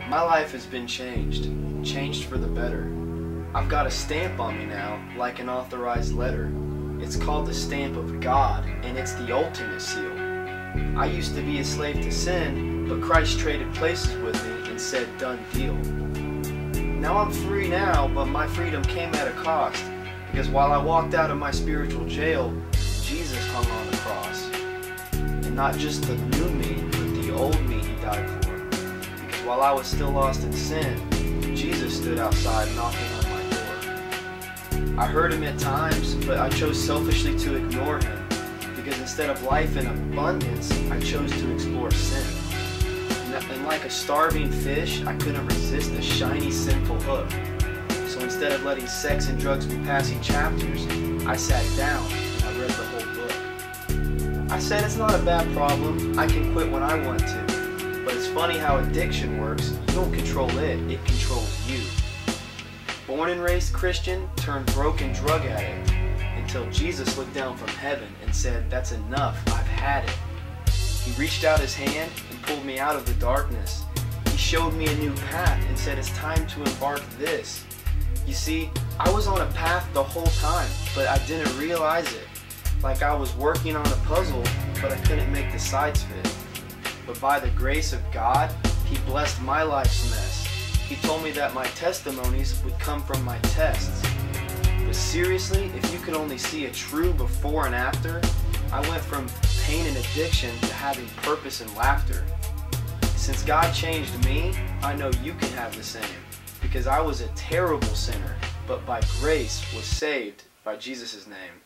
My life has been changed for the better. I've got a stamp on me now, like an authorized letter. It's called the stamp of God, and it's the ultimate seal. I used to be a slave to sin, but Christ traded places with me and said, done deal. Now I'm free now, but my freedom came at a cost, because while I walked out of my spiritual jail, Jesus hung on the cross. And not just the new me, but the old me he died for. Because while I was still lost in sin, Jesus stood outside knocking on my door. I heard him at times, but I chose selfishly to ignore him, because instead of life in abundance, I chose to explore sin. And like a starving fish, I couldn't resist the shiny sinful hook. So instead of letting sex and drugs be passing chapters, I sat down and I read the whole book. I said it's not a bad problem, I can quit when I want to. But it's funny how addiction works. You don't control it, it controls you. Born and raised Christian turned broken drug addict until Jesus looked down from heaven and said, that's enough, I've had it. He reached out his hand and pulled me out of the darkness. He showed me a new path and said it's time to embark this. You see, I was on a path the whole time, but I didn't realize it. Like I was working on a puzzle, but I couldn't make the sides fit. But by the grace of God, he blessed my life's mess. He told me that my testimonies would come from my tests. But seriously, if you could only see a true before and after, I went from pain and addiction to having purpose and laughter. Since God changed me, I know you can have the same. Because I was a terrible sinner, but by grace was saved by Jesus' name.